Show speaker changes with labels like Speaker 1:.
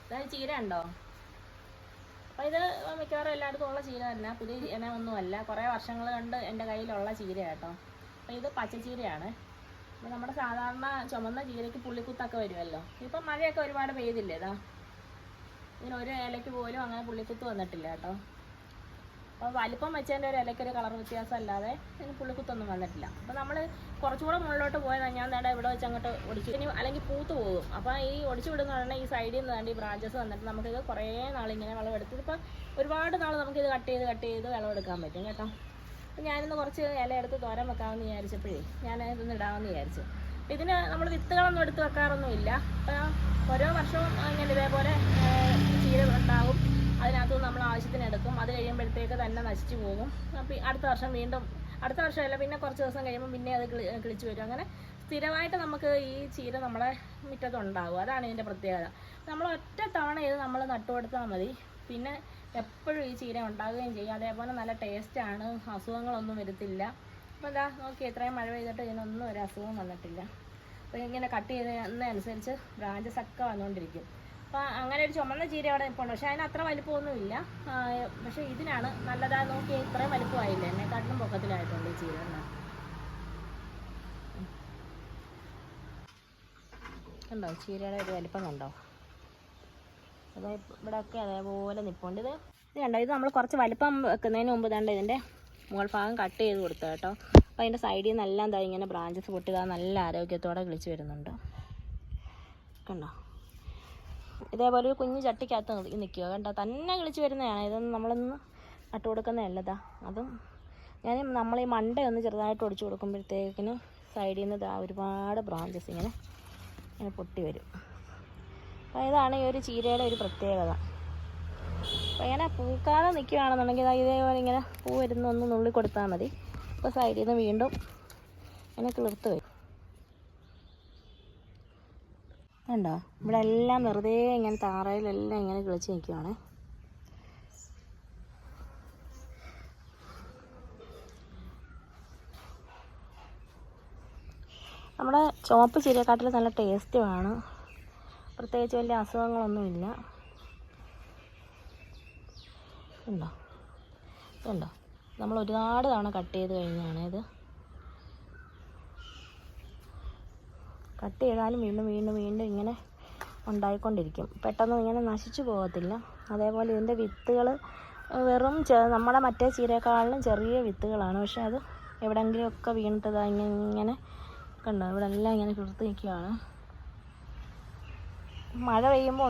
Speaker 1: അതായത് ചീര ഉണ്ടോ? അപ്പോൾ ഇത് മിക്കവാറും എല്ലായിടത്തും ഉള്ള ചീര തന്നെ, പുതിയ ഇനമൊന്നുമല്ല, കുറേ വർഷങ്ങൾ കൊണ്ട് എൻ്റെ കയ്യിലുള്ള ചീര കേട്ടോ. അപ്പോൾ ഇത് പച്ചച്ചീരയാണ്. അപ്പോൾ നമ്മുടെ സാധാരണ ചുമന്ന ചീരയ്ക്ക് പുള്ളിക്കുത്തൊക്കെ വരുമല്ലോ. ഇപ്പം മഴയൊക്കെ ഒരുപാട് പെയ്തില്ലേ, ഇതാ ഇതിനൊരു ഇലയ്ക്ക് പോലും അങ്ങനെ പുള്ളിക്കുത്ത് വന്നിട്ടില്ല കേട്ടോ. അപ്പോൾ വലിപ്പം വെച്ചതിൻ്റെ ഒരു ഇലയ്ക്കൊരു കളർ വ്യത്യാസം അല്ലാതെ ഇതിന് പുള്ളിക്കുത്തൊന്നും വന്നിട്ടില്ല. അപ്പോൾ നമ്മൾ കുറച്ചുകൂടെ മുകളിലോട്ട് പോയാൽ ഞാൻ നേടെ ഇവിടെ വെച്ച് അങ്ങോട്ട് ഒടിച്ചു ഇനി അല്ലെങ്കിൽ പൂത്ത് പോകും. അപ്പോൾ ഈ ഒടിച്ചു വിടുന്ന പറഞ്ഞാൽ ഈ സൈഡിൽ നിന്ന് വേണ്ടി ഈ ബ്രാഞ്ചസ് വന്നിട്ട് നമുക്കിത് കുറേ നാളിങ്ങനെ വിളവെടുത്ത് ഇപ്പം ഒരുപാട് നാൾ നമുക്കിത് കട്ട് ചെയ്ത് വിളവെടുക്കാൻ പറ്റും കേട്ടോ. അപ്പോൾ ഞാനിന്ന് കുറച്ച് ഇല എടുത്ത് തോരൻ വെക്കാമെന്ന് വിചാരിച്ചപ്പോഴേ ഞാൻ ഇതൊന്ന് ഇടാമെന്ന് വിചാരിച്ചു. ഇതിന് നമ്മൾ വിത്തുകളൊന്നും എടുത്ത് വെക്കാറൊന്നുമില്ല. അപ്പോൾ ഓരോ വർഷവും ഇങ്ങനെ ഇതേപോലെ ചീര ഉണ്ടാകും, അതിനകത്ത് നമ്മൾ ആവശ്യത്തിന് എടുക്കും. അത് കഴിയുമ്പോഴത്തേക്ക് തന്നെ നശിച്ചു പോകും. അപ്പോൾ അടുത്ത വർഷം വീണ്ടും, അടുത്ത വർഷമല്ല പിന്നെ കുറച്ച് ദിവസം കഴിയുമ്പോൾ പിന്നെ അത് കിളിച്ച് വരും. അങ്ങനെ സ്ഥിരമായിട്ട് നമുക്ക് ഈ ചീര നമ്മളെ മുറ്റത്തുണ്ടാകും. അതാണ് ഇതിൻ്റെ പ്രത്യേകത. നമ്മൾ ഒറ്റ തവണ ഇത് നമ്മൾ നട്ടുകൊടുത്താൽ മതി, പിന്നെ എപ്പോഴും ഈ ചീര ഉണ്ടാകുകയും ചെയ്യും. അതേപോലെ നല്ല ടേസ്റ്റാണ്, അസുഖങ്ങളൊന്നും വരത്തില്ല. അപ്പോൾ എന്താ നോക്കി എത്രയും മഴ പെയ്തിട്ട് ഇതിനൊന്നും ഒരു അസുഖം വന്നിട്ടില്ല. അപ്പോൾ ഇങ്ങനെ കട്ട് ചെയ്യുന്നതനുസരിച്ച് ബ്രാഞ്ചസ് ഒക്കെ വന്നുകൊണ്ടിരിക്കും. അപ്പോൾ അങ്ങനെ ഒരു ചുമന്ന ചീര അവിടെ നിൽപ്പുണ്ട്, പക്ഷേ അതിന് അത്ര വലിപ്പമൊന്നുമില്ല. പക്ഷേ ഇതിനാണ് നല്ലതാ. നോക്കി ഇത്രയും വലിപ്പമായില്ല, എന്നെക്കാട്ടിലും പൊക്കത്തിലായിട്ടുണ്ട് ഈ ചീര. കണ്ടോ ചീരയുടെ ഒരു വലിപ്പം കണ്ടോ? അത് ഇവിടെയൊക്കെ അതേപോലെ നിൽപ്പുണ്ട്. ഇത് കണ്ടോ, ഇത് നമ്മൾ കുറച്ച് വലിപ്പം വെക്കുന്നതിന് മുമ്പ് ദാണ്ട് ഇതിൻ്റെ മുകൾ ഭാഗം കട്ട് ചെയ്ത് കൊടുത്തു കേട്ടോ. അപ്പോൾ അതിൻ്റെ സൈഡിൽ നിന്നെല്ലാം എന്താ ഇങ്ങനെ ബ്രാഞ്ചസ് പൊട്ടുക നല്ല ആരോഗ്യത്തോടെ കിളിച്ച് വരുന്നുണ്ട്. കണ്ടോ, ഇതേപോലെ ഒരു കുഞ്ഞു ചട്ടിക്കകത്ത് നിൽക്കുക കണ്ടോ, തന്നെ കിളിച്ച് വരുന്നതാണ്. ഇതൊന്നും നമ്മളൊന്ന് നട്ടു കൊടുക്കുന്നതല്ലതാ. അതും നമ്മൾ ഈ മണ്ടയൊന്ന് ചെറുതായിട്ട് ഒടിച്ചു കൊടുക്കുമ്പോഴത്തേക്കിന് സൈഡിൽ നിന്ന് ഇതാ ഒരുപാട് ബ്രാഞ്ചസ് ഇങ്ങനെ പൊട്ടി വരും. അപ്പോൾ ഇതാണ് ഈ ഒരു ചീരയുടെ ഒരു പ്രത്യേകത. അപ്പോൾ ഇങ്ങനെ പൂക്കാതെ നിൽക്കുകയാണെന്നുണ്ടെങ്കിൽ ഇതേപോലെ ഇങ്ങനെ പൂ വരുന്ന ഒന്ന് നുള്ളി കൊടുത്താൽ മതി. അപ്പോൾ സൈഡിൽ നിന്ന് വീണ്ടും ഇങ്ങനെ കിളിർത്ത് വരും. കണ്ടോ, ഇവിടെ എല്ലാം വെറുതെ ഇങ്ങനെ താറയിലെല്ലാം ഇങ്ങനെ കിളിച്ച് നിൽക്കുകയാണ്. നമ്മുടെ ചുവപ്പ് ചീരക്കാട്ടിൽ നല്ല ടേസ്റ്റുമാണ്, പ്രത്യേകിച്ച് വലിയ അസുഖങ്ങളൊന്നുമില്ല. ഉണ്ടോ ഉണ്ടോ, നമ്മൾ ഒരുപാട് തവണ കട്ട് ചെയ്ത് കഴിഞ്ഞാണ് ഇത്. കട്ട് ചെയ്താലും വീണ്ടും വീണ്ടും വീണ്ടും ഇങ്ങനെ ഉണ്ടായിക്കൊണ്ടിരിക്കും, പെട്ടെന്ന് ഇങ്ങനെ നശിച്ചു പോകത്തില്ല. അതേപോലെ ഇതിൻ്റെ വിത്തുകൾ വെറും നമ്മുടെ മറ്റേ ചീരക്കാളിലും ചെറിയ വിത്തുകളാണ്, പക്ഷെ അത് എവിടെയെങ്കിലുമൊക്കെ വീണിട്ടതാ ഇങ്ങനെ കണ്ടോ, ഇവിടെ എല്ലാം ഇങ്ങനെ കിളിർത്ത് നിൽക്കുകയാണ്. മഴ പെയ്യുമ്പോൾ